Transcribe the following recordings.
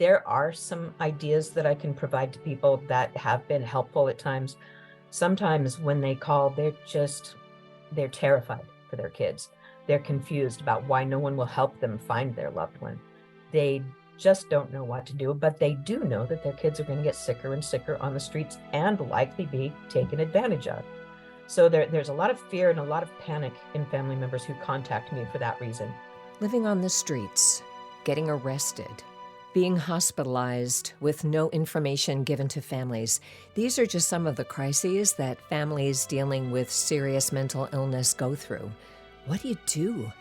there are some ideas that I can provide to people that have been helpful at times. Sometimes when they call, they're terrified for their kids. They're confused about why no one will help them find their loved one. They just don't know what to do, but they do know that their kids are going to get sicker and sicker on the streets and likely be taken advantage of. So there's a lot of fear and a lot of panic in family members who contact me for that reason. Living on the streets, getting arrested, being hospitalized with no information given to families. These are just some of the crises that families dealing with serious mental illness go through. What do you do?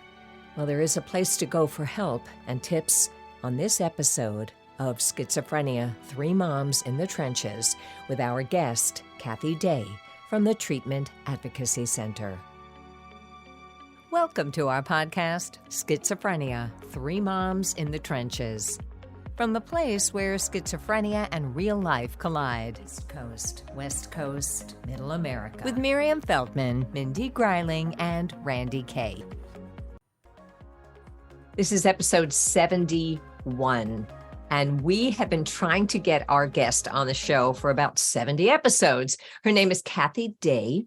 Well, there is a place to go for help and tips on this episode of Schizophrenia, 3 Moms in the Trenches, with our guest, Kathy Day, from the Treatment Advocacy Center. Welcome to our podcast, Schizophrenia, 3 Moms in the Trenches. From the place where schizophrenia and real life collide. East Coast, West Coast, Middle America. With Miriam Feldman, Mindy Greiling, and Randy Kay. This is episode 71, and we have been trying to get our guest on the show for about 70 episodes. Her name is Kathy Day,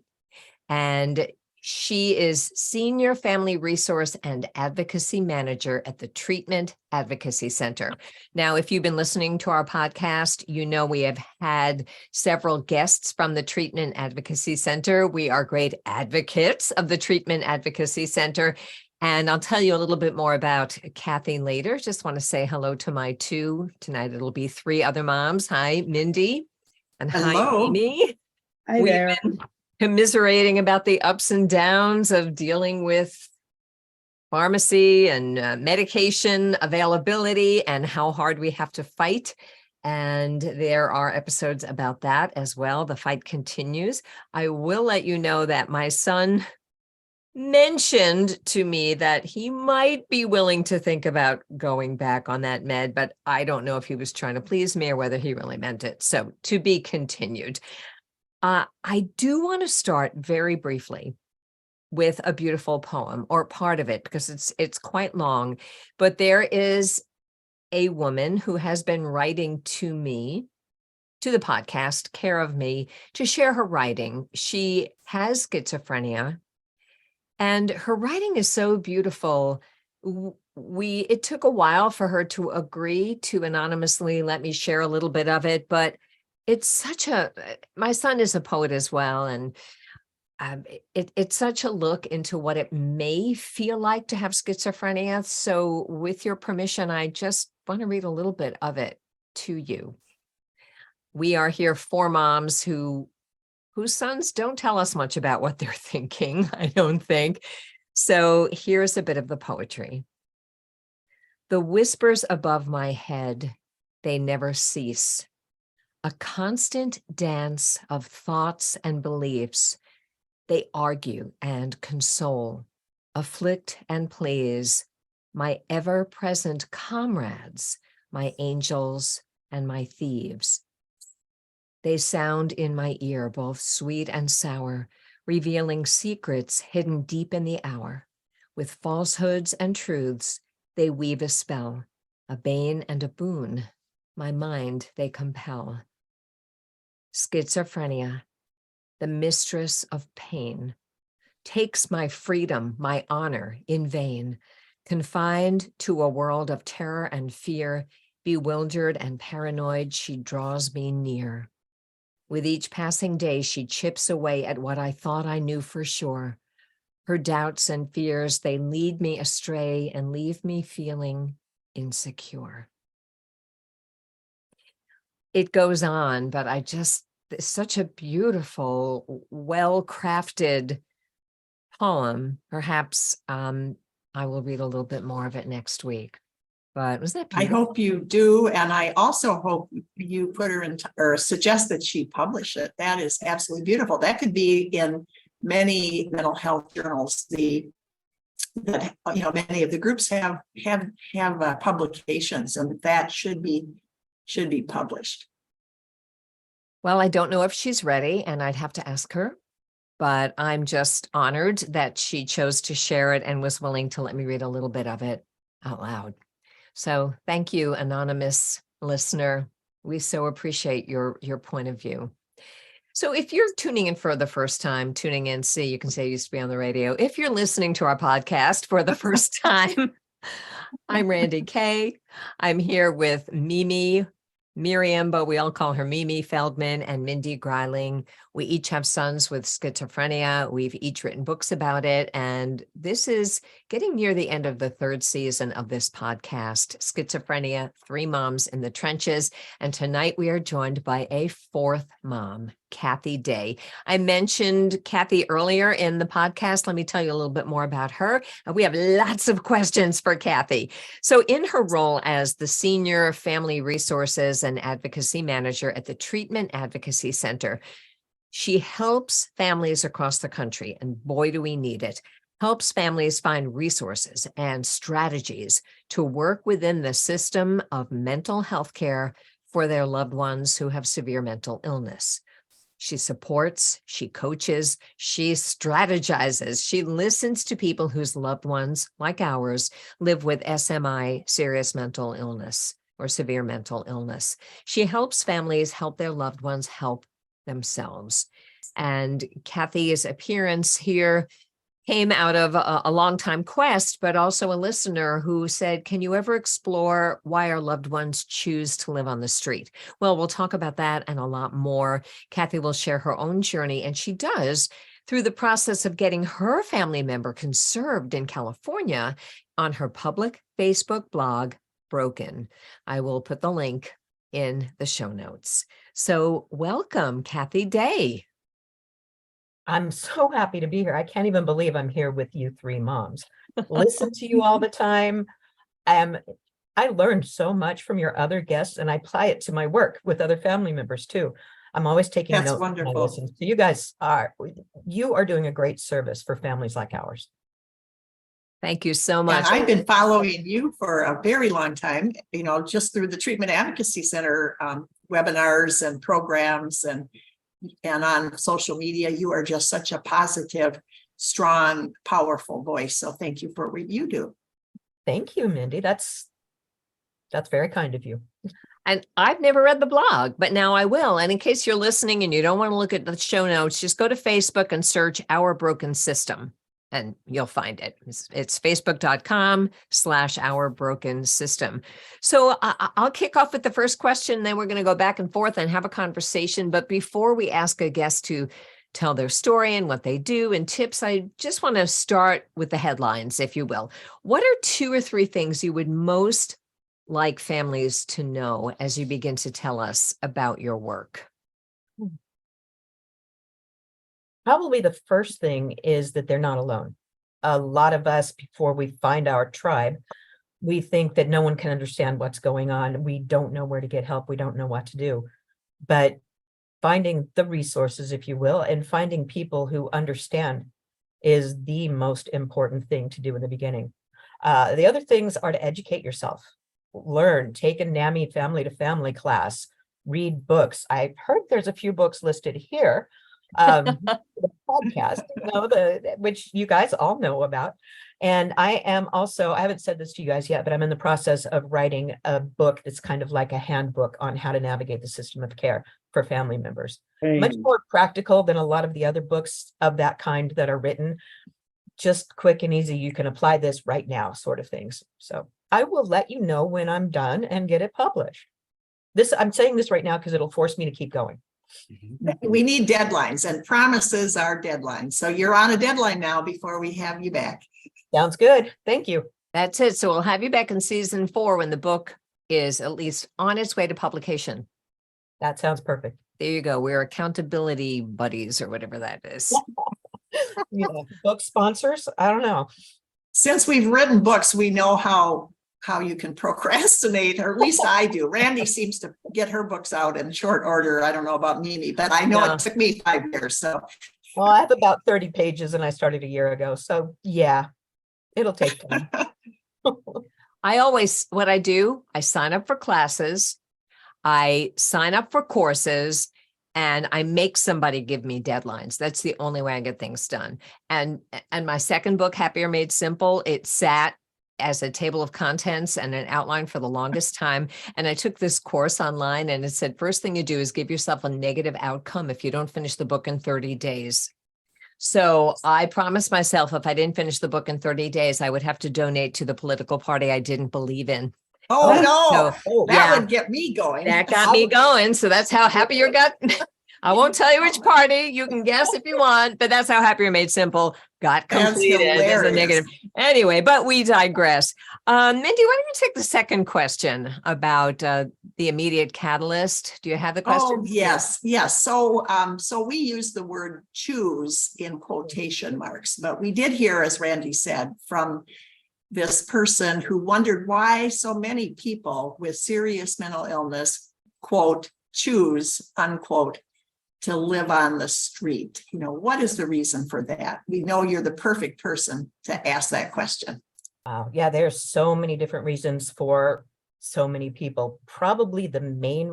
and she is Senior Family Resource and Advocacy Manager at the Treatment Advocacy Center. Now, if you've been listening to our podcast, you know we have had several guests from the Treatment Advocacy Center. We are great advocates of the Treatment Advocacy Center. And I'll tell you a little bit more about Kathy later. Just want to say hello to my 2, tonight it'll be 3 other moms. Hi, Mindy. And hello. Hi, Amy. Hi there. Commiserating about the ups and downs of dealing with pharmacy and medication availability and how hard we have to fight. And there are episodes about that as well. The fight continues. I will let you know that my son mentioned to me that he might be willing to think about going back on that med, but I don't know if he was trying to please me or whether he really meant it. So to be continued. I do want to start very briefly with a beautiful poem, or part of it, because it's quite long. But there is a woman who has been writing to me, to the podcast, Care of Me, to share her writing. She has schizophrenia, and her writing is so beautiful. It took a while for her to agree to anonymously let me share a little bit of it, but it's my son is a poet as well, and it's such a look into what it may feel like to have schizophrenia. So with your permission, I just want to read a little bit of it to you. We are here 4 moms whose sons don't tell us much about what they're thinking, I don't think. So here's a bit of the poetry. The whispers above my head, they never cease. A constant dance of thoughts and beliefs. They argue and console, afflict and please, my ever-present comrades, my angels and my thieves. They sound in my ear, both sweet and sour, revealing secrets hidden deep in the hour. With falsehoods and truths, they weave a spell, a bane and a boon, my mind they compel. Schizophrenia, the mistress of pain, takes my freedom, my honor in vain. Confined to a world of terror and fear, bewildered and paranoid, she draws me near. With each passing day, she chips away at what I thought I knew for sure. Her doubts and fears, they lead me astray and leave me feeling insecure. It goes on, but it's such a beautiful, well-crafted poem. Perhaps I will read a little bit more of it next week. But was that beautiful? I hope you do, and I also hope you put her in, or suggest that she publish it. That is absolutely beautiful. That could be in many mental health journals. Many of the groups have publications, and that should be published. Well, I don't know if she's ready, and I'd have to ask her, but I'm just honored that she chose to share it and was willing to let me read a little bit of it out loud. So thank you, anonymous listener. We so appreciate your point of view. So if you're tuning in for the first time, tuning in, see, you can say I used to be on the radio. If you're listening to our podcast for the first time, I'm Randy Kay. I'm here with Miriam, but we all call her Mimi Feldman, and Mindy Greiling. We each have sons with schizophrenia. We've each written books about it. And this is getting near the end of the third season of this podcast, Schizophrenia, 3 Moms in the Trenches. And tonight we are joined by a 4th mom, Kathy Day. I mentioned Kathy earlier in the podcast. Let me tell you a little bit more about her. We have lots of questions for Kathy. So in her role as the Senior Family Resources and Advocacy Manager at the Treatment Advocacy Center, she helps families across the country, and boy, do we need it, helps families find resources and strategies to work within the system of mental health care for their loved ones who have severe mental illness. She supports, she coaches, she strategizes, she listens to people whose loved ones, like ours, live with SMI, serious mental illness, or severe mental illness. She helps families help their loved ones help themselves. And Kathy's appearance here came out of a long-time quest, but also a listener who said, can you ever explore why our loved ones choose to live on the street? Well, we'll talk about that and a lot more. Kathy will share her own journey, and she does through the process of getting her family member conserved in California on her public Facebook blog, Broken. I will put the link in the show notes. So welcome, Kathy Day. I'm so happy to be here. I can't even believe I'm here with you 3 moms. Listen to you all the time. I learned so much from your other guests, and I apply it to my work with other family members too. I'm always taking That's notes when I wonderful. listen. So you are doing a great service for families like ours. Thank you so And much. I've been following you for a very long time, just through the Treatment Advocacy Center webinars and programs and on social media. You are just such a positive, strong, powerful voice. So thank you for what you do. Thank you, Mindy. That's very kind of you. And I've never read the blog, but now I will. And in case you're listening and you don't want to look at the show notes, just go to Facebook and search Our Broken System, and you'll find it. It's facebook.com/Our Broken System. So I'll kick off with the first question, then we're going to go back and forth and have a conversation. But before we ask a guest to tell their story and what they do and tips, I just want to start with the headlines, if you will. What are 2 or 3 things you would most like families to know as you begin to tell us about your work? Probably the first thing is that they're not alone. A lot of us, before we find our tribe, we think that no one can understand what's going on. We don't know where to get help. We don't know what to do. But finding the resources, if you will, and finding people who understand is the most important thing to do in the beginning. The other things are to educate yourself, learn, take a NAMI family to family class, read books. I heard there's a few books listed here. The podcast, which you guys all know about. And I haven't said this to you guys yet, but I'm in the process of writing a book that's kind of like a handbook on how to navigate the system of care for family members. Much more practical than a lot of the other books of that kind that are written. Just quick and easy. You can apply this right now, sort of things. So I will let you know when I'm done and get it published. I'm saying this right now because it'll force me to keep going. We need deadlines, and promises are deadlines. So you're on a deadline now before we have you back. Sounds good. Thank you. That's it. So we'll have you back in season 4 when the book is at least on its way to publication. That sounds perfect. There you go. We're accountability buddies or whatever that is. Book sponsors. I don't know. Since we've written books, we know how you can procrastinate, or at least I do. Randy seems to get her books out in short order. I don't know about Mimi, but I know It took me 5 years. So, well, I have about 30 pages and I started a year ago. So yeah, it'll take time. What I do, I sign up for classes, I sign up for courses, and I make somebody give me deadlines. That's the only way I get things done. And my second book, Happier Made Simple, it sat as a table of contents and an outline for the longest time. And I took this course online, and it said, first thing you do is give yourself a negative outcome if you don't finish the book in 30 days. So I promised myself if I didn't finish the book in 30 days, I would have to donate to the political party I didn't believe in. Oh, no, So, that would get me going. that got me going. So that's how happy you got. I won't tell you which party. You can guess if you want, but that's how Happier Made Simple got That's completed as a hilarious. negative. Anyway, but we digress. Mindy, why don't you take the second question about the immediate catalyst? Do you have the question? Oh, yes. So we use the word choose in quotation marks, but we did hear, as Randy said, from this person who wondered why so many people with serious mental illness, quote, choose, unquote, to live on the street. What is the reason for that? We know you're the perfect person to ask that question. Wow. Yeah, there's so many different reasons for so many people. Probably the main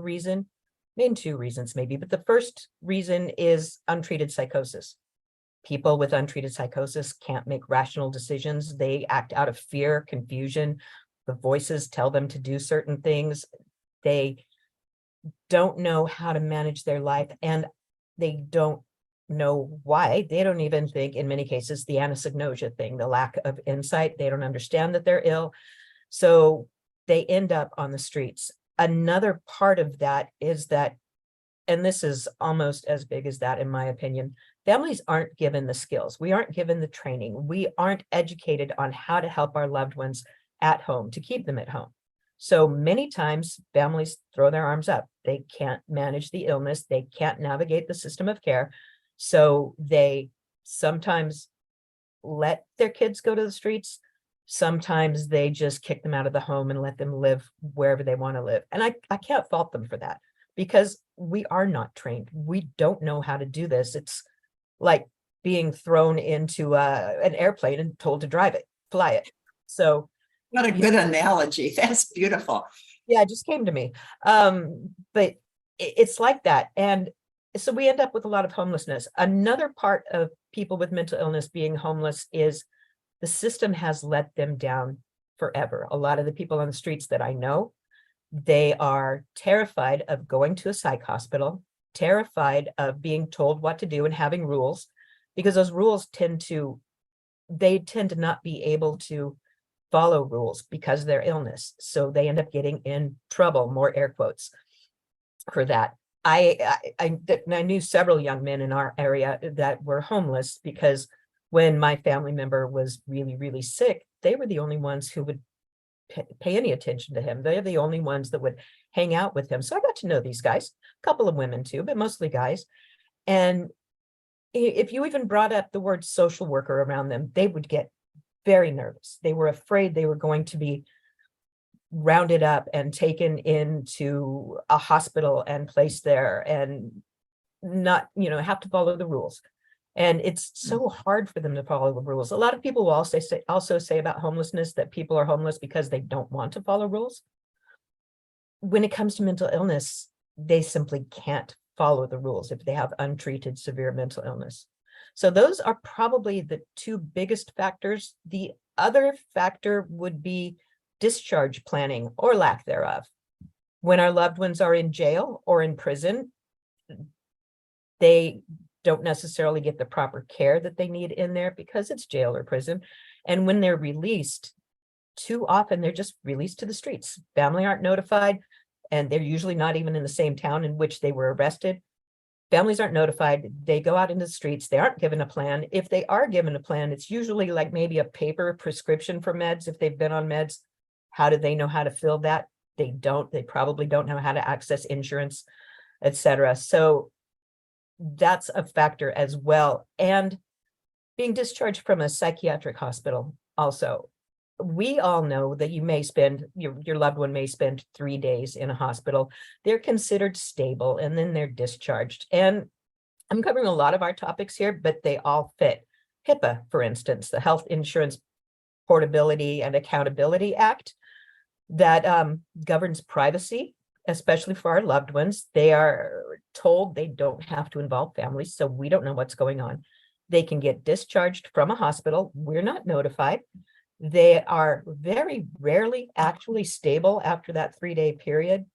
two reasons maybe, but the first reason is untreated psychosis. People with untreated psychosis can't make rational decisions. They act out of fear, confusion. The voices tell them to do certain things. They don't know how to manage their life, and they don't know why. They don't even think, in many cases, the anosognosia thing, the lack of insight. They don't understand that they're ill. So they end up on the streets. Another part of that is that, and this is almost as big as that, in my opinion, families aren't given the skills. We aren't given the training. We aren't educated on how to help our loved ones at home, to keep them at home. So many times families throw their arms up. They can't manage the illness. They can't navigate the system of care. So they sometimes let their kids go to the streets. Sometimes they just kick them out of the home and let them live wherever they want to live. And I can't fault them for that, because we are not trained. We don't know how to do this. It's like being thrown into an airplane and told to fly it. So what a good analogy. That's beautiful. Yeah, it just came to me. But it's like that. And so we end up with a lot of homelessness. Another part of people with mental illness being homeless is the system has let them down forever. A lot of the people on the streets that I know, they are terrified of going to a psych hospital, terrified of being told what to do and having rules, because those rules tend to not be able to follow rules because of their illness. So they end up getting in trouble, more air quotes, for that. I knew several young men in our area that were homeless because when my family member was really, really sick, they were the only ones who would pay any attention to him. They're the only ones that would hang out with him. So I got to know these guys, a couple of women too, but mostly guys. And if you even brought up the word social worker around them, they would get very nervous. They were afraid they were going to be rounded up and taken into a hospital and placed there and not, have to follow the rules. And it's so hard for them to follow the rules. A lot of people will also say about homelessness that people are homeless because they don't want to follow rules. When it comes to mental illness, they simply can't follow the rules if they have untreated severe mental illness. So those are probably the two biggest factors. The other factor would be discharge planning or lack thereof. When our loved ones are in jail or in prison, they don't necessarily get the proper care that they need in there because it's jail or prison. And when they're released, too often they're just released to the streets. Family aren't notified, and they're usually not even in the same town in which they were arrested. Families aren't notified. They go out into the streets. They aren't given a plan. If they are given a plan, it's usually like maybe a paper prescription for meds. If they've been on meds, how do they know how to fill that? They don't. They probably don't know how to access insurance, etc. So that's a factor as well. And being discharged from a psychiatric hospital also. We all know that you may spend, your loved one may spend 3 days in a hospital. They're considered stable and then they're discharged. And I'm covering a lot of our topics here, but they all fit. HIPAA, for instance, the Health Insurance Portability and Accountability Act, that governs privacy, especially for our loved ones. They are told they don't have to involve families, so we don't know what's going on. They can get discharged from a hospital. We're not notified. They are very rarely actually stable after that 3-day period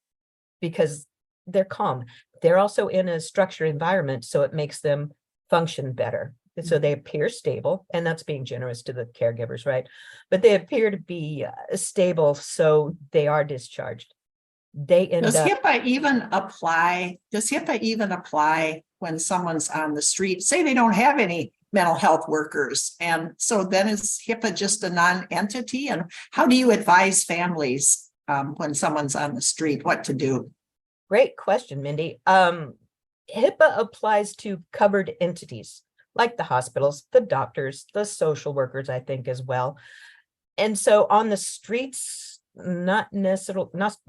because they're calm. They're also in a structured environment, so it makes them function better. So they appear stable, and that's being generous to the caregivers, right? But they appear to be stable, so they are discharged. They end Does up, HIPAA even apply? Does HIPAA even apply when someone's on the street? Say they don't have any mental health workers. And so then is HIPAA just a non-entity? And how do you advise families when someone's on the street, what to do? great question, Mindy. HIPAA applies to covered entities like the hospitals, the doctors, the social workers, I think, as well. And so on the streets, not necessarily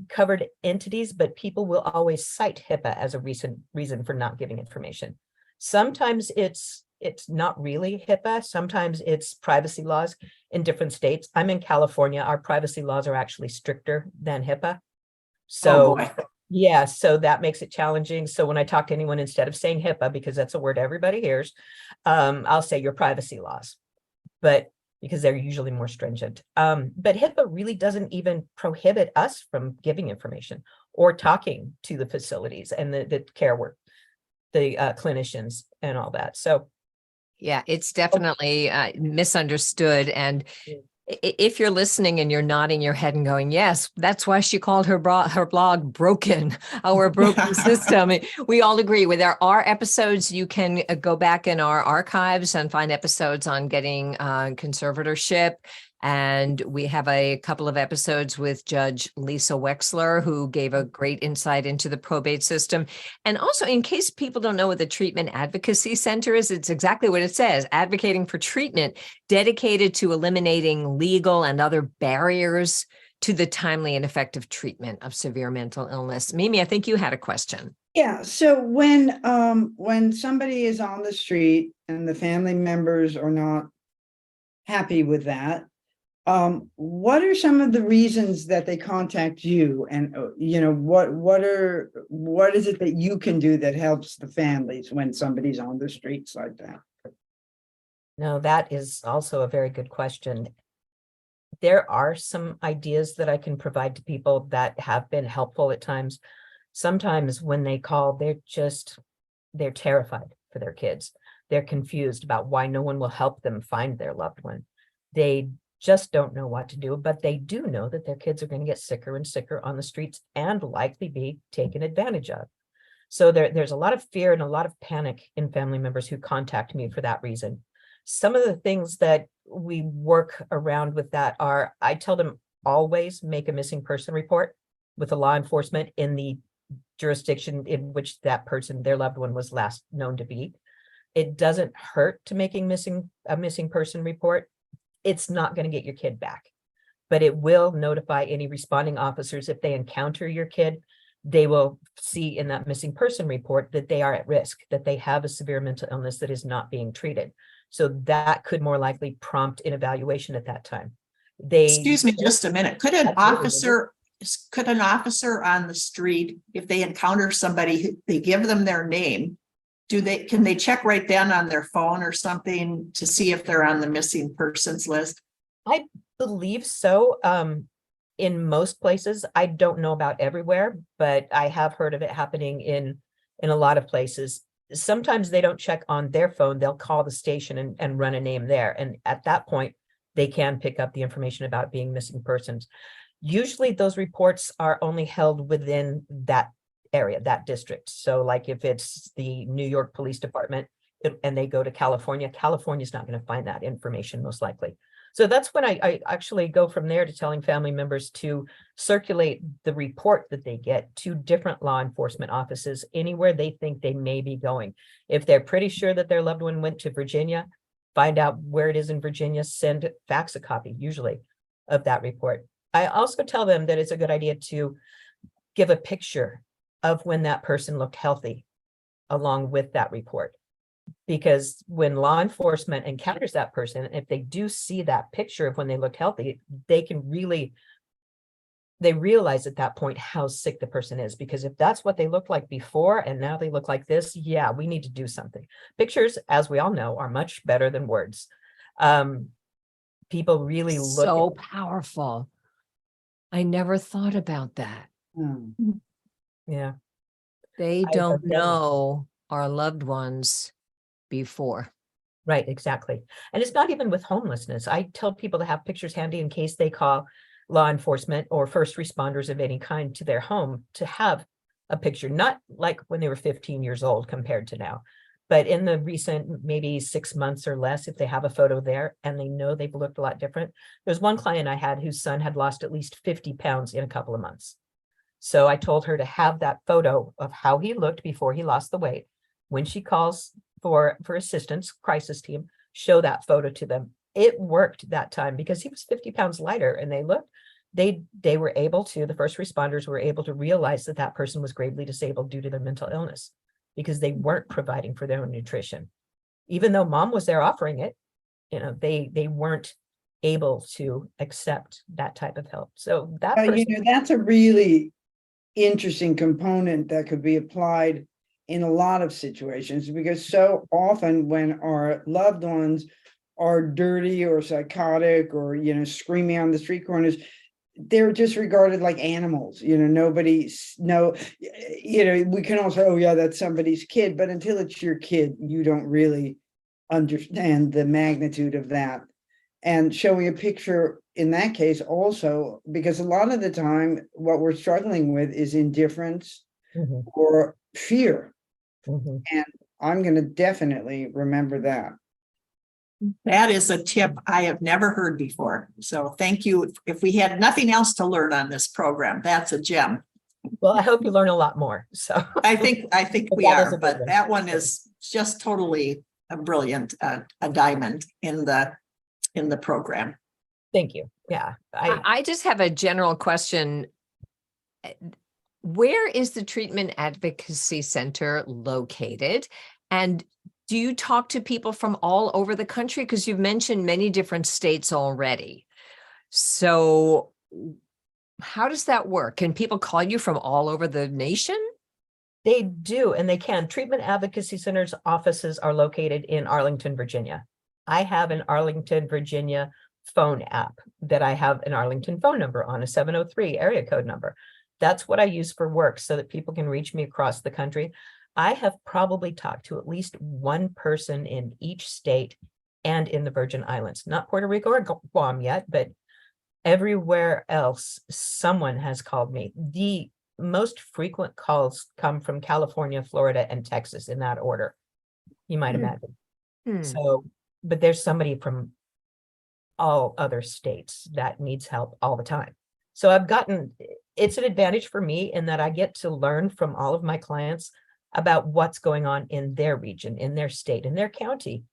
covered entities, but people will always cite HIPAA as a reason for not giving information. Sometimes it's not really HIPAA. Sometimes it's privacy laws in different states. I'm in California. Our privacy laws are actually stricter than HIPAA. So Oh, boy. yeah, so that makes it challenging. So when I talk to anyone, instead of saying HIPAA, because that's a word everybody hears, I'll say your privacy laws, but because they're usually more stringent. But HIPAA really doesn't even prohibit us from giving information or talking to the facilities and the care work, the clinicians and all that. So Yeah, it's definitely misunderstood. And if you're listening and you're nodding your head and going, yes, that's why she called her blog Broken, our broken system. We all agree with. There are episodes. You can go back in our archives and find episodes on getting conservatorship. And we have a couple of episodes with Judge Lisa Wexler, who gave a great insight into the probate system. And also, in case people don't know what the Treatment Advocacy Center is, it's exactly what it says: advocating for treatment dedicated to eliminating legal and other barriers to the timely and effective treatment of severe mental illness. Mimi, I think you had a question. Yeah. So when somebody is on the street and the family members are not happy with that, what are some of the reasons that they contact you? And what is it that you can do that helps the families when somebody's on the streets like that? no, that is also a very good question. There are some ideas that I can provide to people that have been helpful at times. Sometimes when they call, they're terrified for their kids. They're confused about why no one will help them find their loved one. They just don't know what to do, but they do know that their kids are going to get sicker and sicker on the streets and likely be taken advantage of. So there's a lot of fear and a lot of panic in family members who contact me for that reason. Some of the things that we work around with that are, I tell them always make a missing person report with the law enforcement in the jurisdiction in which that person, their loved one, was last known to be. It doesn't hurt to making a missing person report. It's not going to get your kid back, but it will notify any responding officers if they encounter your kid. They will see in that missing person report that they are at risk, that they have a severe mental illness that is not being treated. So that could more likely prompt an evaluation at that time. Excuse me just a minute. Could an Absolutely. officer on the street, if they encounter somebody, they give them their name, can they check right then on their phone or something to see if they're on the missing persons list? I believe so. In most places, I don't know about everywhere, but I have heard of it happening in a lot of places. Sometimes they don't check on their phone. They'll call the station and run a name there. And at that point, they can pick up the information about being missing persons. Usually those reports are only held within that area, that district. So like if it's the New York Police Department and they go to California, California's not going to find that information most likely. So that's when I actually go from there to telling family members to circulate the report that they get to different law enforcement offices anywhere they think they may be going. If they're pretty sure that their loved one went to Virginia, find out where it is in Virginia, fax a copy usually of that report. I also tell them that it's a good idea to give a picture of when that person looked healthy along with that report. Because when law enforcement encounters that person, if they do see that picture of when they looked healthy, they they realize at that point how sick the person is, because if that's what they looked like before and now they look like this, yeah, we need to do something. Pictures, as we all know, are much better than words. People really look So powerful. I never thought about that. Hmm. yeah. They I don't have done- know our loved ones before. Right, exactly. And it's not even with homelessness. I tell people to have pictures handy in case they call law enforcement or first responders of any kind to their home, to have a picture, not like when they were 15 years old compared to now, but in the recent maybe 6 months or less, if they have a photo there and they know they've looked a lot different. There's one client I had whose son had lost at least 50 pounds in a couple of months. So I told her to have that photo of how he looked before he lost the weight. When she calls for assistance, crisis team, show that photo to them. It worked that time because he was 50 pounds lighter, and they were able to, the first responders were able to realize that that person was gravely disabled due to their mental illness, because they weren't providing for their own nutrition. Even though mom was there offering it, they weren't able to accept that type of help. So that person, That's a really interesting component that could be applied in a lot of situations, because so often when our loved ones are dirty or psychotic or, screaming on the street corners, they're just regarded like animals. We can all say, oh yeah, that's somebody's kid, but until it's your kid, you don't really understand the magnitude of that. And showing a picture in that case also, because a lot of the time what we're struggling with is indifference Mhm, or fear. mhm. And I'm going to definitely remember that. That is a tip I have never heard before. So thank you. If we had nothing else to learn on this program, that's a gem. Well, I hope you learn a lot more. So I think But we that is are, a good but one. that one is just totally a brilliant, a diamond in the program. thank you. Yeah. I just have a general question. Where is the Treatment Advocacy Center located? And do you talk to people from all over the country? Because you've mentioned many different states already. So how does that work? Can people call you from all over the nation? They do, and they can. Treatment Advocacy Center's offices are located in Arlington, Virginia. I have an Arlington, Virginia phone app that I have an Arlington phone number on, a 703 area code number. That's what I use for work so that people can reach me across the country. I have probably talked to at least one person in each state and in the Virgin Islands, not Puerto Rico or Guam yet, but everywhere else, someone has called me. The most frequent calls come from California, Florida, and Texas in that order, you might imagine. So, but there's somebody from all other states that needs help all the time. So it's an advantage for me in that I get to learn from all of my clients about what's going on in their region, in their state, in their county,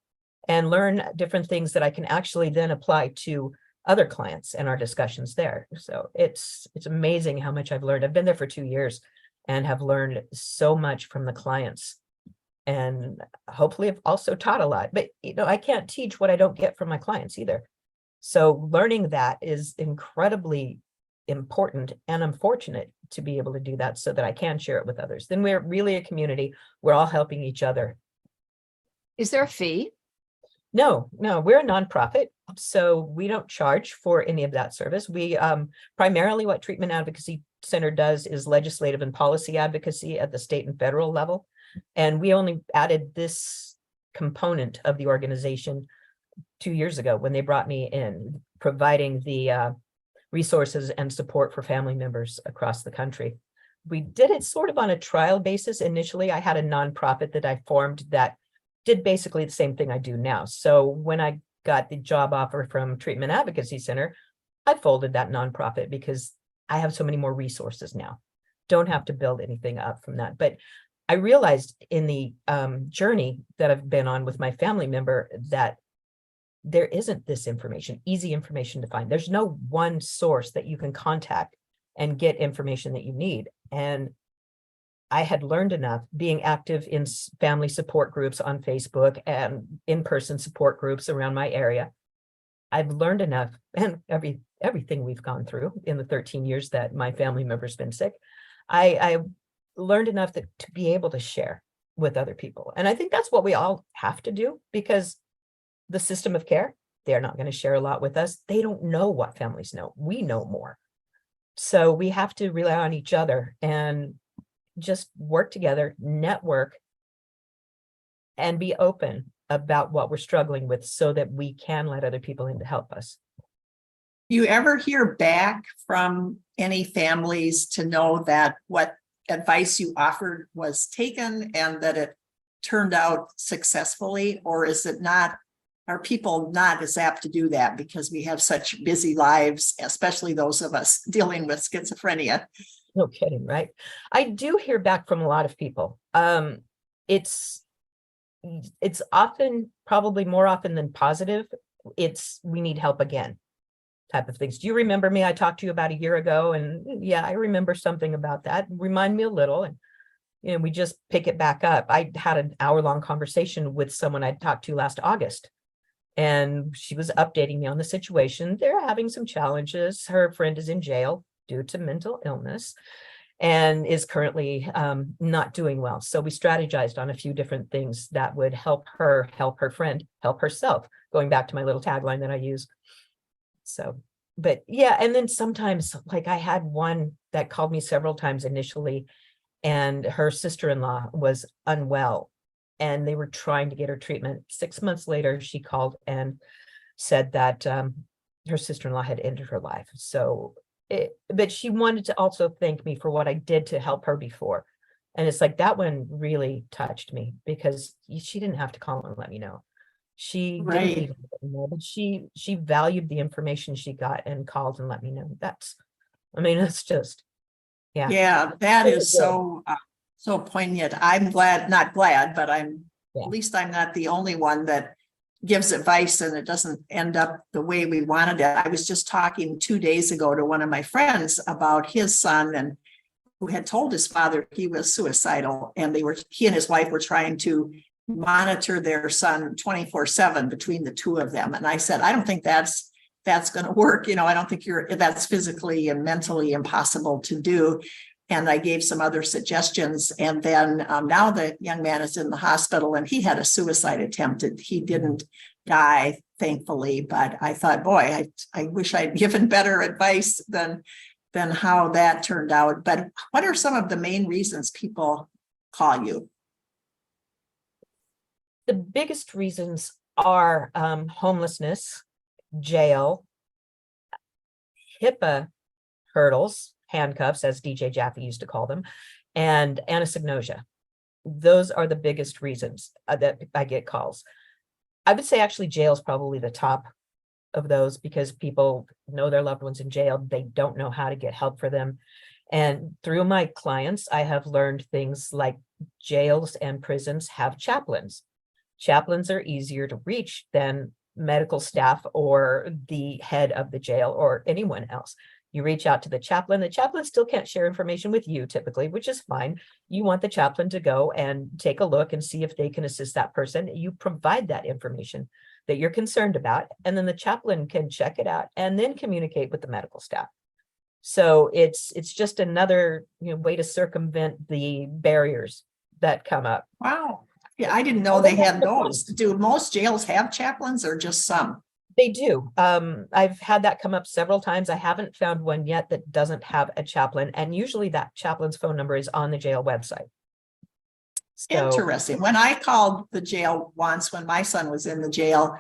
and learn different things that I can actually then apply to other clients and our discussions there. So it's amazing how much I've learned. I've been there for 2 years and have learned so much from the clients, and hopefully I've also taught a lot, but I can't teach what I don't get from my clients either. So learning that is incredibly important, and I'm fortunate to be able to do that so that I can share it with others. Then we're really a community. We're all helping each other. Is there a fee? No, we're a nonprofit, so we don't charge for any of that service. We primarily what Treatment Advocacy Center does is legislative and policy advocacy at the state and federal level. And we only added this component of the organization 2 years ago when they brought me in, providing the resources and support for family members across the country. We did it sort of on a trial basis. Initially, I had a nonprofit that I formed that did basically the same thing I do now. So when I got the job offer from Treatment Advocacy Center, I folded that nonprofit because I have so many more resources now. Don't have to build anything up from that. But I realized in the journey that I've been on with my family member that there isn't this information, easy information to find. There's no one source that you can contact and get information that you need. And I had learned enough being active in family support groups on Facebook and in-person support groups around my area. I've learned enough, and everything we've gone through in the 13 years that my family member's been sick. I learned enough to be able to share with other people. And I think that's what we all have to do, because the system of care, they're not going to share a lot with us. They don't know what families know. We know more. So we have to rely on each other and just work together, network, and be open about what we're struggling with so that we can let other people in to help us. You ever hear back from any families to know that what advice you offered was taken and that it turned out successfully? Or is it not, are people not as apt to do that because we have such busy lives, especially those of us dealing with schizophrenia? No kidding, right? I do hear back from a lot of people. It's often, probably more often than positive, it's we need help again type of things. Do you remember me? I talked to you about a year ago, and yeah, I remember something about that. Remind me a little, and we just pick it back up. I had an hour-long conversation with someone I talked to last August, and she was updating me on the situation. They're having some challenges. Her friend is in jail due to mental illness and is currently not doing well. So we strategized on a few different things that would help her friend, help herself, going back to my little tagline that I use. So, but yeah, and then sometimes, like I had one that called me several times initially, and her sister-in-law was unwell and they were trying to get her treatment. 6 months later, she called and said that her sister-in-law had ended her life. So, but she wanted to also thank me for what I did to help her before. And it's like, that one really touched me because she didn't have to call and let me know. She didn't need to let me know, but she valued the information she got and called and let me know. That's just, yeah. Yeah, that Really is good. so poignant. I'm glad, not glad, but I'm, Yeah. at least I'm not the only one that gives advice and it doesn't end up the way we wanted it. I was just talking 2 days ago to one of my friends about his son, and who had told his father he was suicidal, and he and his wife were trying to monitor their son 24/7 between the two of them. And I said, I don't think that's going to work. I don't think that's physically and mentally impossible to do. And I gave some other suggestions. And then now the young man is in the hospital and he had a suicide attempt. He didn't die, thankfully, but I thought, boy, I wish I'd given better advice than how that turned out. But what are some of the main reasons people call you? The biggest reasons are homelessness, jail, HIPAA hurdles, handcuffs, as DJ Jaffe used to call them, and anosognosia. Those are the biggest reasons that I get calls. I would say actually jail is probably the top of those because people know their loved ones in jail. They don't know how to get help for them. And through my clients, I have learned things like jails and prisons have chaplains. Chaplains are easier to reach than medical staff or the head of the jail or anyone else. You reach out to the chaplain still can't share information with you typically, which is fine. You want the chaplain to go and take a look and see if they can assist that person. You provide that information that you're concerned about, and then the chaplain can check it out and then communicate with the medical staff. So it's just another way to circumvent the barriers that come up. Wow. Yeah, I didn't know they had those. Do most jails have chaplains or just some? They do. I've had that come up several times. I haven't found one yet that doesn't have a chaplain, and usually that chaplain's phone number is on the jail website. So, interesting. When I called the jail once, when my son was in the jail,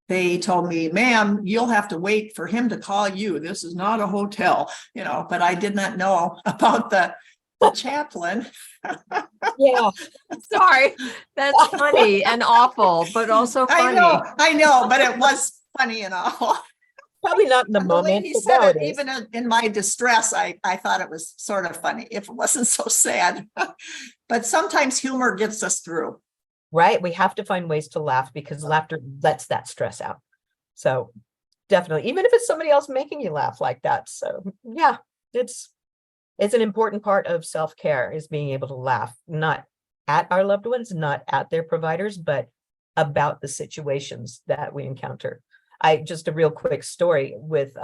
they told me, ma'am, you'll have to wait for him to call you. This is not a hotel, but I did not know about the chaplain. yeah. Sorry, that's funny and awful, but also funny. I know, but it was funny and awful. Probably not in the moment. He said it, even in my distress, I thought it was sort of funny if it wasn't so sad. But sometimes humor gets us through. Right. We have to find ways to laugh because laughter lets that stress out. So definitely, even if it's somebody else making you laugh like that. So yeah, it's an important part of self-care is being able to laugh, not at our loved ones, not at their providers, but about the situations that we encounter. Just a real quick story with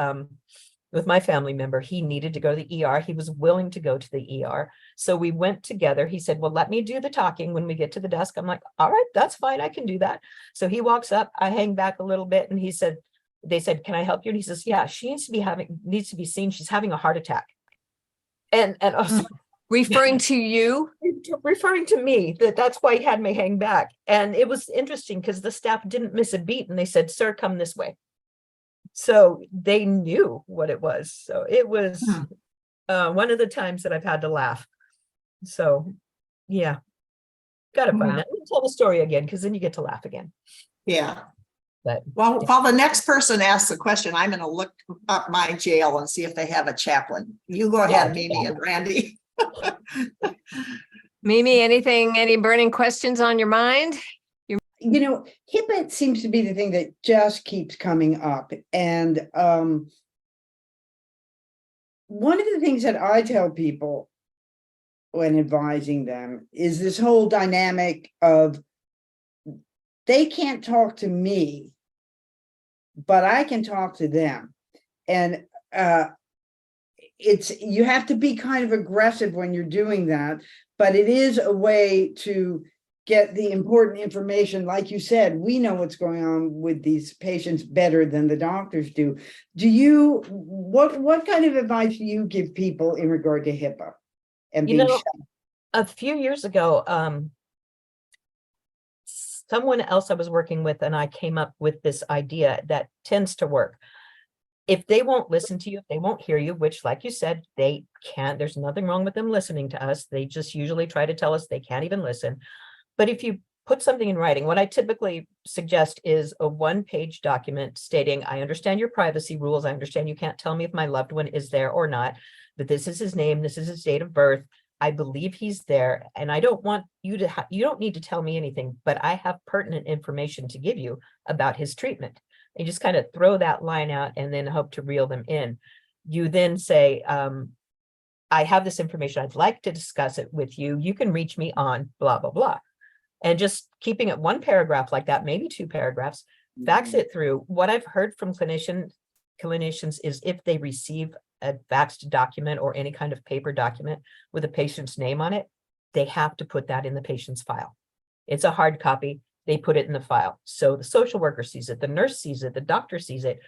my family member. He needed to go to the ER. He was willing to go to the ER. So we went together. He said, well, let me do the talking when we get to the desk. I'm like, all right, that's fine. I can do that. So he walks up, I hang back a little bit, and they said, can I help you? And he says, yeah, she needs to be seen. She's having a heart attack. And I was Referring to you? referring to me, that's why he had me hang back. And it was interesting because the staff didn't miss a beat, and they said, sir, come this way. So they knew what it was. So it was one of the times that I've had to laugh. So yeah, gotta find that. Tell the story again, because then you get to laugh again. Yeah. But Well, while the next person asks the question, I'm going to look up my jail and see if they have a chaplain. You go ahead, Mimi and Randy. Mimi, any burning questions on your mind? HIPAA seems to be the thing that just keeps coming up. And one of the things that I tell people when advising them is this whole dynamic of they can't talk to me, but I can talk to them. And you have to be kind of aggressive when you're doing that, but it is a way to get the important information. Like you said, we know what's going on with these patients better than the doctors do. What kind of advice do you give people in regard to HIPAA and being shut? A few years ago, someone else I was working with and I came up with this idea that tends to work. If they won't listen to you, if they won't hear you, which, like you said, they can't, there's nothing wrong with them listening to us. They just usually try to tell us they can't even listen. But if you put something in writing, what I typically suggest is a one-page document stating, I understand your privacy rules. I understand you can't tell me if my loved one is there or not, but this is his name, this is his date of birth. I believe he's there, and I don't want you to, you don't need to tell me anything, but I have pertinent information to give you about his treatment. You just kind of throw that line out and then hope to reel them in. You then say, I have this information. I'd like to discuss it with you. You can reach me on blah, blah, blah. And just keeping it one paragraph like that, maybe two paragraphs, fax it through. What I've heard from clinicians is if they receive a faxed document or any kind of paper document with a patient's name on it, they have to put that in the patient's file. It's a hard copy. They put it in the file. So the social worker sees it, the nurse sees it, the doctor sees it.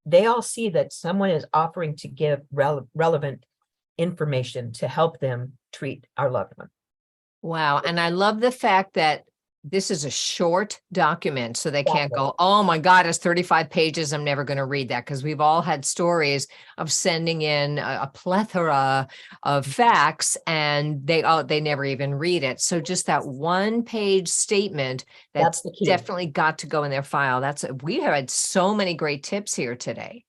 They all see that someone is offering to give relevant information to help them treat our loved one. Wow. And I love the fact that this is a short document, so they can't go, oh my God, it's 35 pages. I'm never going to read that, because we've all had stories of sending in a plethora of facts and they never even read it. So just that one-page statement that's the key. definitely got to go in their file. We have had so many great tips here today.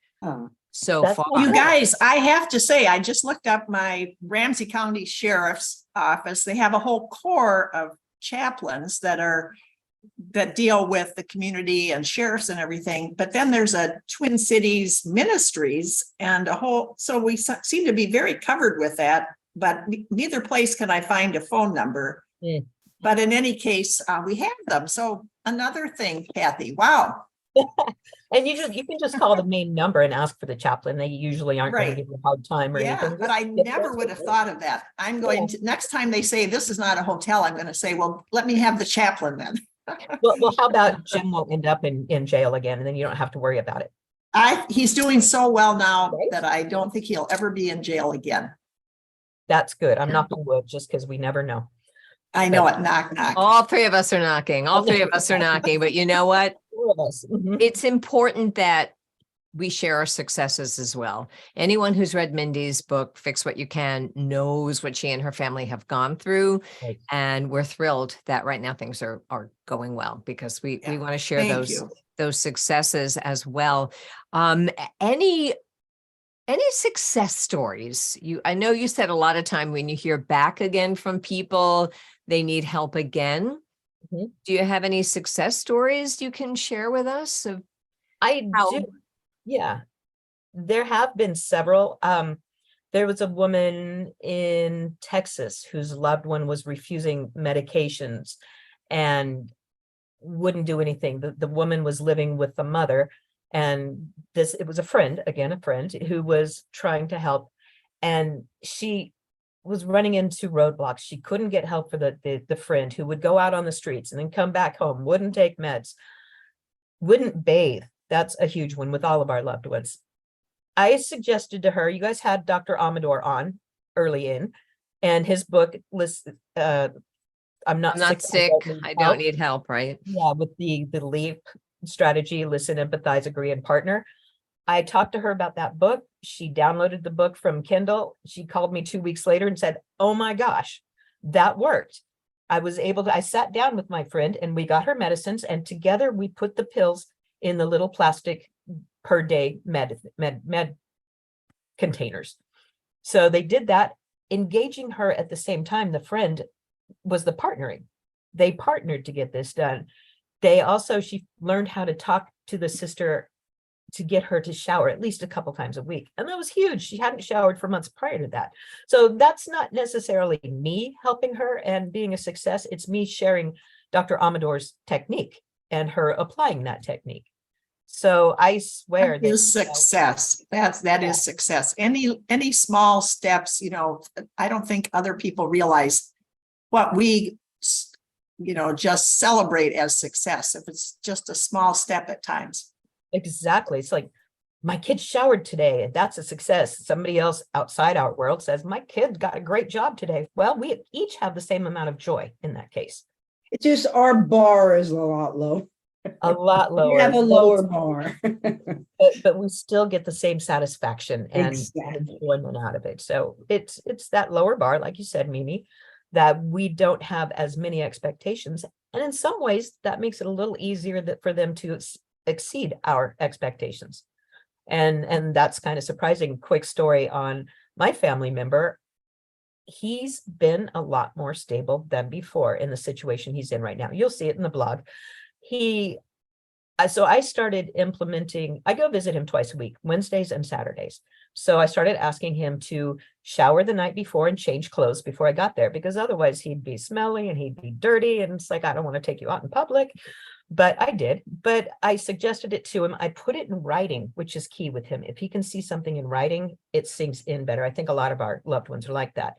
So far. You guys, I have to say, I just looked up my Ramsey County Sheriff's Office. They have a whole corps of chaplains that deal with the community and sheriffs and everything. But then there's a Twin Cities Ministries and so we seem to be very covered with that, but neither place can I find a phone number. But in any case, we have them. So another thing, Kathy, wow. And you can just call the main number and ask for the chaplain. They usually aren't going to give you a hard time or anything. But I never would have thought of that. I'm going to, next time they say this is not a hotel, I'm going to say, well, let me have the chaplain then. well, how about Jim won't end up in jail again, and then you don't have to worry about it. He's doing so well now that I don't think he'll ever be in jail again. That's good. I'm knocking wood just because we never know. I know it. Knock, knock. All three of us are knocking. All three of us are knocking. But you know what? It's important that we share our successes as well. Anyone who's read Mindy's book, Fix What You Can, knows what she and her family have gone through. Right. And we're thrilled that right now things are going well, because we want to share those successes as well. Any success stories? I know you said a lot of time when you hear back again from people, they need help again. Mm-hmm. Do you have any success stories you can share with us? I do. Yeah, there have been several. There was a woman in Texas whose loved one was refusing medications and wouldn't do anything. The woman was living with the mother, And it was a friend, again, a friend who was trying to help. And she was running into roadblocks. She couldn't get help for the friend who would go out on the streets and then come back home, wouldn't take meds, wouldn't bathe. That's a huge one with all of our loved ones. I suggested to her, you guys had Dr. Amador on early in, and his book lists, I'm not sick. I don't need help, right? Yeah, with the LEAP strategy, listen, empathize, agree, and partner. I talked to her about that book. She downloaded the book from Kindle. She called me 2 weeks later and said, oh my gosh, that worked. I sat down with my friend and we got her medicines, and together we put the pills in the little plastic per day med containers. So they did that, engaging her at the same time. The friend was the partnering. They partnered to get this done. She learned how to talk to the sister to get her to shower at least a couple times a week. And that was huge. She hadn't showered for months prior to that. So that's not necessarily me helping her and being a success. It's me sharing Dr. Amador's technique and her applying that technique. So I swear that is success. That is success. Any small steps, I don't think other people realize what we, just celebrate as success, if it's just a small step at times. Exactly. It's like, my kid showered today, and that's a success. Somebody else outside our world says, my kid got a great job today. Well, we each have the same amount of joy in that case. It's just our bar is a lot low. A lot lower. We have a lower bar. but we still get the same satisfaction and enjoyment out of it. So it's that lower bar, like you said, Mimi, that we don't have as many expectations. And in some ways, that makes it a little easier for them to exceed our expectations. And that's kind of surprising. Quick story on my family member. He's been a lot more stable than before in the situation he's in right now. You'll see it in the blog. So I started implementing, I go visit him twice a week, Wednesdays and Saturdays. So I started asking him to shower the night before and change clothes before I got there, because otherwise he'd be smelly and he'd be dirty. And it's like, I don't want to take you out in public. But I did. But I suggested it to him. I put it in writing, which is key with him. If he can see something in writing, it sinks in better. I think a lot of our loved ones are like that.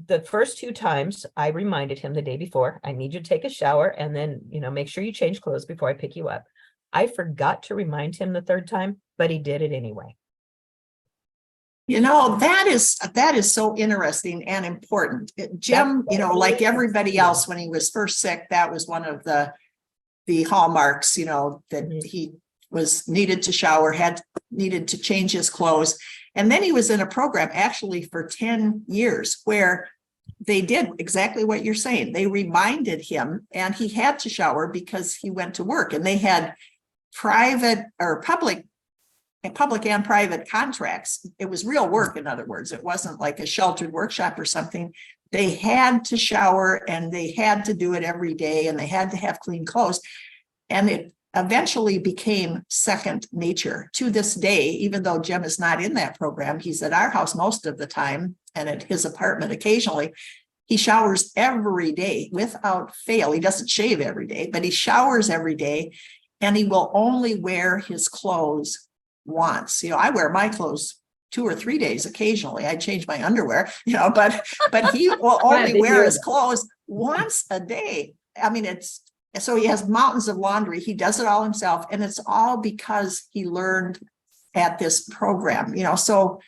The first 2 times I reminded him the day before, I need you to take a shower and then, make sure you change clothes before I pick you up. I forgot to remind him the 3rd time, but he did it anyway. That is so interesting and important. Jim, like everybody else, when he was first sick, that was one of the hallmarks, that he was needed to shower, needed to change his clothes. And then he was in a program actually for 10 years where they did exactly what you're saying. They reminded him, and he had to shower because he went to work, and they had private or public and private contracts. It was real work. In other words, it wasn't like a sheltered workshop or something. They had to shower and they had to do it every day, and they had to have clean clothes. And it eventually became second nature to this day. Even though Jim is not in that program, he's at our house most of the time and at his apartment occasionally. He showers every day without fail. He doesn't shave every day, but he showers every day, and he will only wear his clothes once. I wear my clothes 2 or 3 days occasionally. I change my underwear, but he will only wear his clothes once a day. I mean, so he has mountains of laundry. He does it all himself. And it's all because he learned at this program, so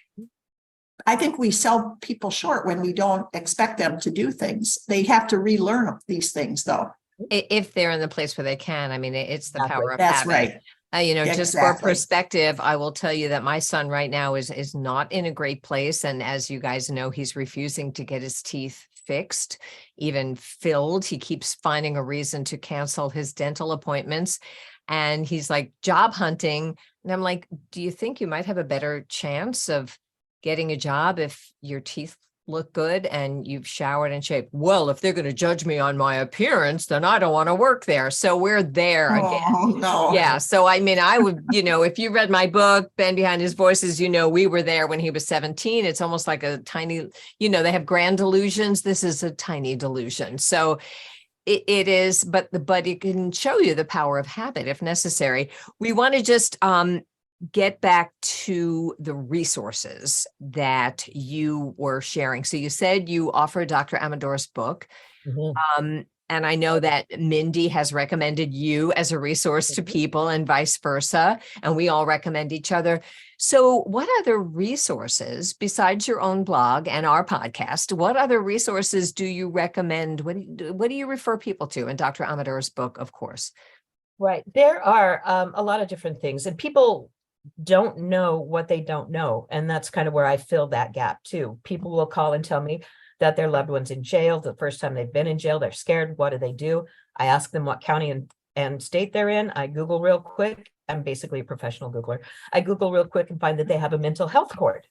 I think we sell people short when we don't expect them to do things. They have to relearn these things, though. If they're in the place where they can. I mean, it's the power of That's habit. right. Just for perspective, I will tell you that my son right now is not in a great place. And as you guys know, he's refusing to get his teeth fixed, even filled. He keeps finding a reason to cancel his dental appointments. And he's like job hunting. And I'm like, do you think you might have a better chance of getting a job if your teeth look good and you've showered and shaved? Well, if they're going to judge me on my appearance, then I don't want to work there. So we're there again. No. Yeah. So, I mean, I would, if you read my book, Ben Behind His Voices, we were there when he was 17. It's almost like a tiny, they have grand delusions. This is a tiny delusion. So It is, but it can show you the power of habit if necessary. We want to just get back to the resources that you were sharing. So you said you offered Dr. Amador's book. Mhm. And I know that Mindy has recommended you as a resource to people and vice versa, and we all recommend each other. So what other resources besides your own blog and our podcast, what other resources do you recommend? What do you refer people to? And Dr. Amador's book, of course. Right. There are a lot of different things, and people don't know what they don't know. And that's kind of where I fill that gap too. People will call and tell me that their loved one's in jail. The first time they've been in jail, they're scared. What do? I ask them what county and state they're in. I Google real quick. I'm basically a professional Googler. I Google real quick and find that they have a mental health court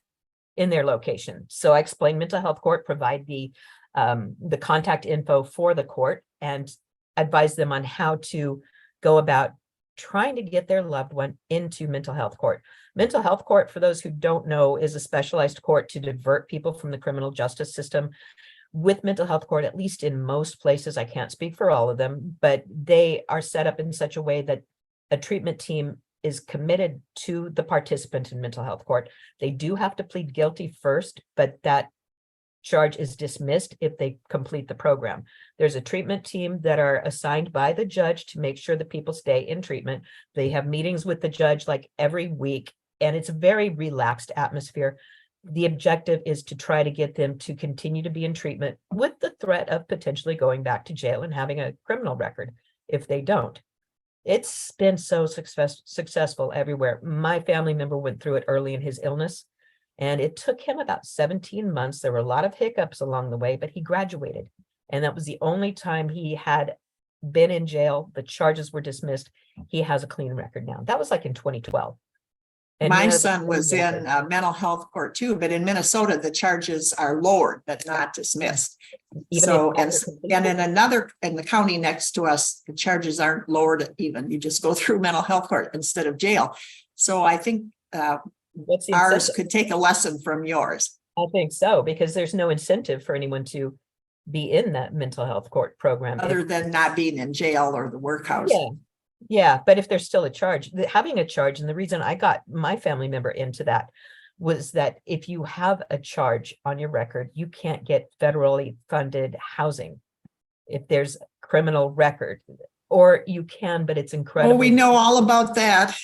in their location. So I explain mental health court, provide the contact info for the court, and advise them on how to go about trying to get their loved one into mental health court. Mental health court, for those who don't know, is a specialized court to divert people from the criminal justice system. With mental health court, at least in most places, I can't speak for all of them, but they are set up in such a way that a treatment team is committed to the participant in mental health court. They do have to plead guilty first, but that charge is dismissed if they complete the program. There's a treatment team that are assigned by the judge to make sure that people stay in treatment. They have meetings with the judge like every week, and it's a very relaxed atmosphere. The objective is to try to get them to continue to be in treatment with the threat of potentially going back to jail and having a criminal record if they don't. It's been so successful everywhere. My family member went through it early in his illness, and it took him about 17 months. There were a lot of hiccups along the way, but he graduated. And that was the only time he had been in jail. The charges were dismissed. He has a clean record now. That was like in 2012. And My son was in mental health court too, but in Minnesota, the charges are lowered, but not dismissed. So, and in the county next to us, the charges aren't lowered even. You just go through mental health court instead of jail. So I think ours could take a lesson from yours. I think so, because there's no incentive for anyone to be in that mental health court program. Other than not being in jail or the workhouse. Yeah, but if there's still a charge, having a charge, and the reason I got my family member into that was that if you have a charge on your record, you can't get federally funded housing if there's a criminal record, or you can, but it's incredible. Oh, we know all about that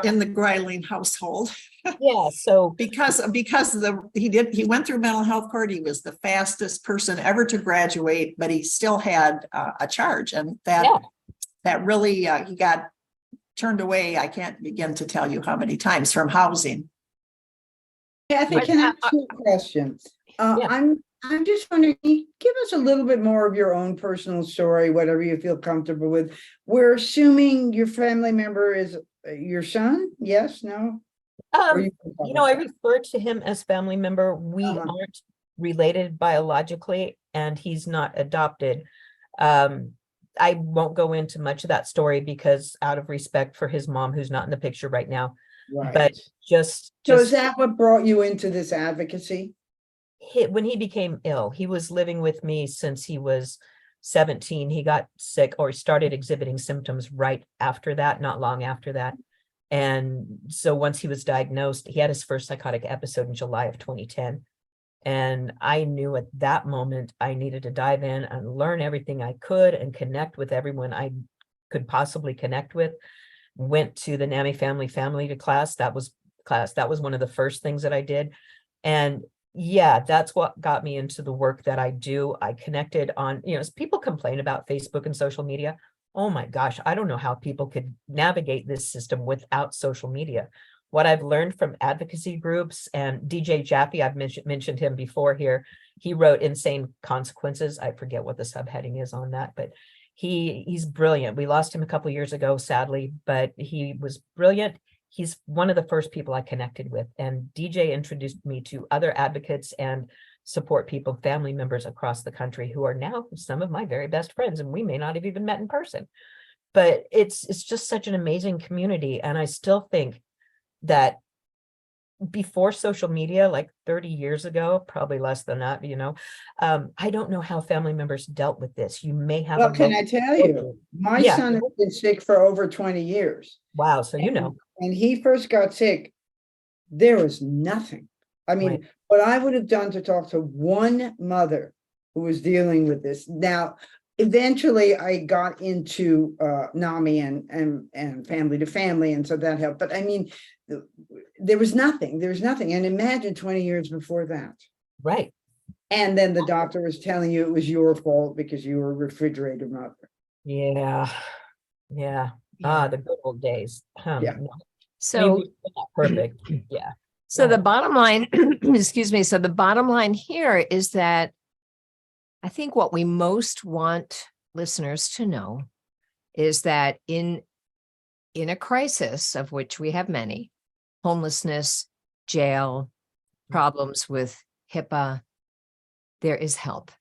in the Greiling household. Yeah, so because he went through mental health court. He was the fastest person ever to graduate, but he still had a charge, and that really he got turned away. I can't begin to tell you how many times from housing. Kathy, can I ask you a question? I'm just wondering, can you give us a little bit more of your own personal story, whatever you feel comfortable with. We're assuming your family member is your son? Yes, no? I refer to him as family member. We aren't related biologically, and he's not adopted. I won't go into much of that story because out of respect for his mom, who's not in the picture right now. Right. But just is that what brought you into this advocacy? When he became ill, he was living with me since he was 17. He got sick, or started exhibiting symptoms right after that, not long after that. And so once he was diagnosed, he had his first psychotic episode in July of 2010. And I knew at that moment I needed to dive in and learn everything I could and connect with everyone I could possibly connect with. Went to the NAMI family class. That was one of the first things that I did. And that's what got me into the work that I do. I connected on, as people complain about Facebook and social media. Oh my gosh, I don't know how people could navigate this system without social media. What I've learned from advocacy groups, and DJ Jaffe, I've mentioned him before here. He wrote Insane Consequences. I forget what the subheading is on that, but he's brilliant. We lost him a couple of years ago, sadly, but he was brilliant. He's one of the first people I connected with, and DJ introduced me to other advocates and support people, family members across the country who are now some of my very best friends, and we may not have even met in person. But it's just such an amazing community, and I still think that before social media, like 30 years ago, probably less than that, I don't know how family members dealt with this. You may have. Well, can I tell you, my Yeah. son has been sick for over 20 years. Wow. So, And he first got sick, there was nothing. I mean, Right. what I would have done to talk to one mother who was dealing with this. Now, eventually I got into NAMI and family to family, and so that helped. But I mean, there was nothing. And imagine 20 years before that. Right. And then the doctor was telling you it was your fault because you were a refrigerator mother. Yeah. Yeah. Yeah. The good old days. Yeah. No. So, we're not perfect. Yeah. so the Right. bottom line, excuse me. So the bottom line here is that I think what we most want listeners to know is that in a crisis, of which we have many, homelessness, jail, problems with HIPAA, there is help.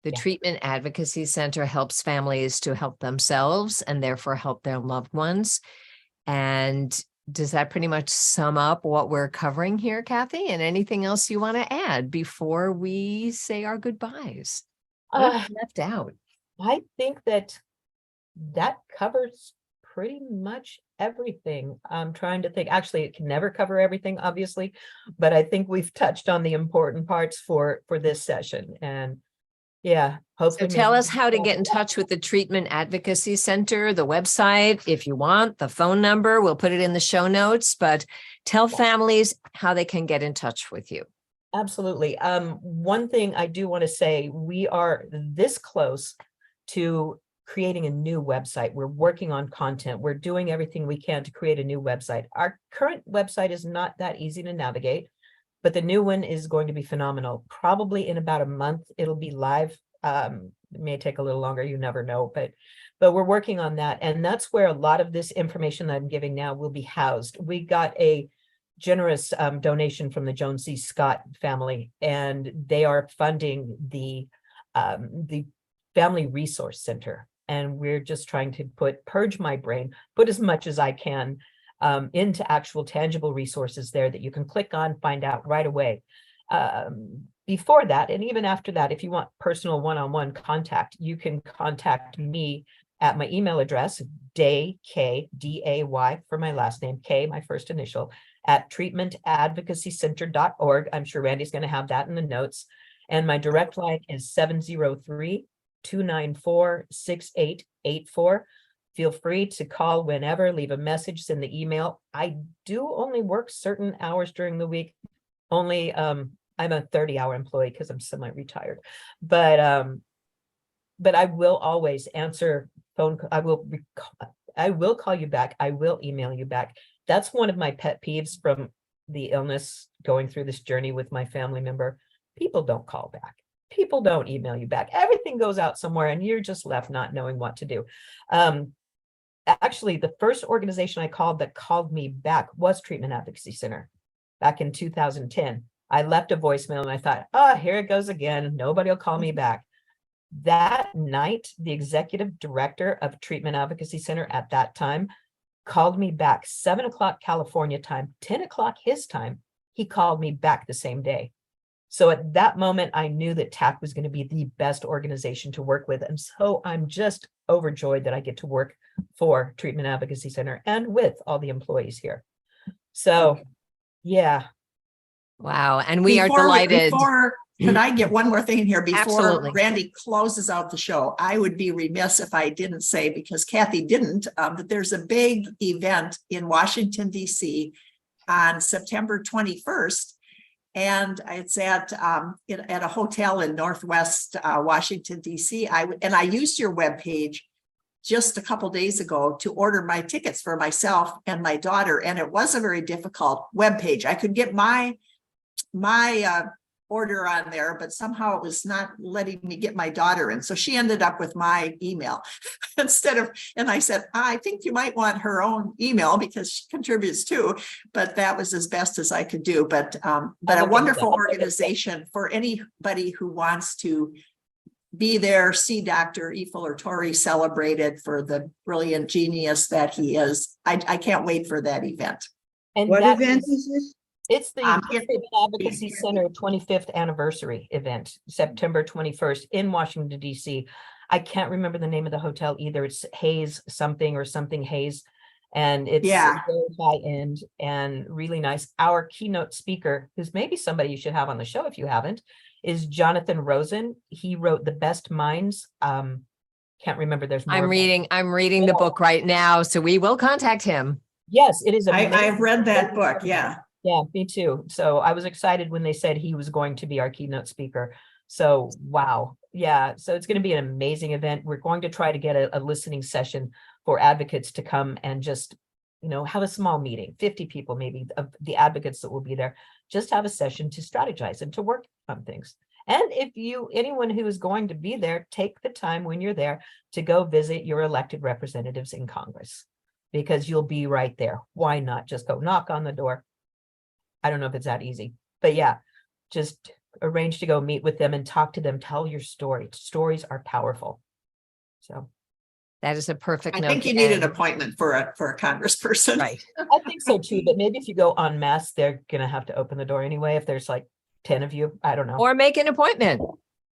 The Yeah. Treatment Advocacy Center helps families to help themselves and therefore help their loved ones. And does that pretty much sum up what we're covering here, Kathy? And anything else you want to add before we say our goodbyes? What have we left out? I think that covers pretty much everything. I'm trying to think. Actually, it can never cover everything, obviously, but I think we've touched on the important parts for this session. And yeah, So hopefully. tell maybe us how to get in touch with the Treatment Advocacy Center, the website, if you want, the phone number, we'll put it in the show notes, but tell families how they can get in touch with you. Absolutely. One thing I do want to say, we are this close to creating a new website. We're working on content. We're doing everything we can to create a new website. Our current website is not that easy to navigate, but the new one is going to be phenomenal. Probably in about a month, it'll be live. It may take a little longer, you never know, but we're working on that. And that's where a lot of this information that I'm giving now will be housed. We got a generous donation from the Joan C. Scott family, and they are funding the Family Resource Center. And we're just trying to purge my brain, put as much as I can into actual tangible resources there that you can click on, find out right away. Before that, and even after that, if you want personal one-on-one contact, you can contact me at my email address, Day, K-D-A-Y for my last name, K, my first initial, at treatmentadvocacycenter.org. I'm sure Randy's going to have that in the notes. And my direct line is 703-294-6884. Feel free to call whenever, leave a message, send the email. I do only work certain hours during the week. Only, I'm a 30-hour employee because I'm semi-retired, but I will always answer phone. I will call you back. I will email you back. That's one of my pet peeves from the illness, going through this journey with my family member. People don't call back. People don't email you back. Everything goes out somewhere and you're just left not knowing what to do. Actually, the first organization I called that called me back was Treatment Advocacy Center back in 2010. I left a voicemail and I thought, here it goes again. Nobody will call me back. That night, the executive director of Treatment Advocacy Center at that time called me back, 7:00 California time, 10:00 his time. He called me back the same day. So at that moment, I knew that TAC was going to be the best organization to work with. And so I'm just overjoyed that I get to work for Treatment Advocacy Center and with all the employees here. So, yeah. Wow. And we are delighted. Could I get one more thing in here before Absolutely. Randy closes out the show? I would be remiss if I didn't say, because Kathy didn't, that there's a big event in Washington, D.C. on September 21st. And it's at a hotel in Northwest Washington, D.C. I used your webpage just a couple days ago to order my tickets for myself and my daughter. And it was a very difficult webpage. I could get my order on there, but somehow it was not letting me get my daughter in. So she ended up with my email instead of, and I said, I think you might want her own email because she contributes too, but that was as best as I could do. But a wonderful organization for anybody who wants to be there, see Dr. E. Fuller Torrey celebrated for the brilliant genius that he is. I can't wait for that event. And What that event is this? It's the Here- Treatment Advocacy Center 25th anniversary event, September 21st in Washington, DC. I can't remember the name of the hotel either. It's Hayes something or something Hayes. And it's Yeah. very high end and really nice. Our keynote speaker, who's maybe somebody you should have on the show if you haven't, is Jonathan Rosen. He wrote The Best Minds. Can't remember. There's more. I'm reading the book right now, so we will contact him. Yes, it is amazing. I've read that book, yeah. Yeah, me too. So I was excited when they said he was going to be our keynote speaker. So, wow. Yeah. So it's going to be an amazing event. We're going to try to get a listening session for advocates to come and just, have a small meeting, 50 people, maybe of the advocates that will be there, just have a session to strategize and to work on things. And if anyone who is going to be there, take the time when you're there to go visit your elected representatives in Congress, because you'll be right there. Why not just go knock on the door? I don't know if it's that easy, but yeah, just arrange to go meet with them and talk to them. Tell your story. Stories are powerful. So That is a perfect I note. think you to need an end. appointment for a congressperson. Right. I think so too, but maybe if you go en masse, they're gonna have to open the door anyway. If there's like 10 of you, I don't know. Or make an appointment.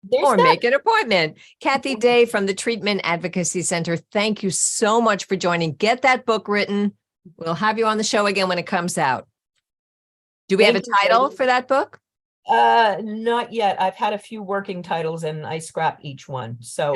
There's Or that. make an appointment. Kathy Day from the Treatment Advocacy Center, thank you so much for joining. Get that book written. We'll have you on the show again when it comes out. Do we have a Thank you, title Katie. for that book? Not yet. I've had a few working titles and I scrap each one. So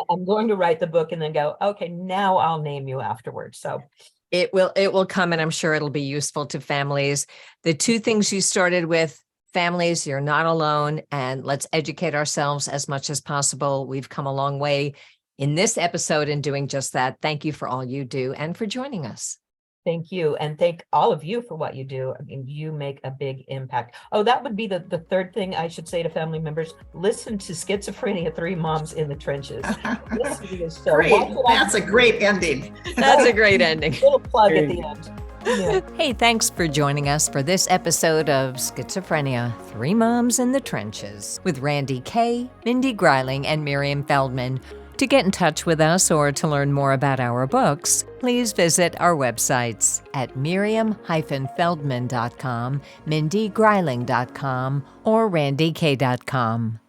I'm going to write the book and then go, okay, now I'll name you afterwards. So It will come, and I'm sure it'll be useful to families. The two things you started with, families, you're not alone, and let's educate ourselves as much as possible. We've come a long way in this episode in doing just that. Thank you for all you do and for joining us. thank you. And thank all of you for what you do. I mean, you make a big impact. Oh, that would be the third thing I should say to family members. Listen to Schizophrenia, 3 Moms in the Trenches. Listen to this show. Great, Why should I- that's a great ending. That's a great ending. Little plug at the end. Yeah. Hey, thanks for joining us for this episode of Schizophrenia, 3 Moms in the Trenches with Randy Kay, Mindy Greiling, and Miriam Feldman. To get in touch with us or to learn more about our books, please visit our websites at miriam-feldman.com, mindygreiling.com, or randykay.com.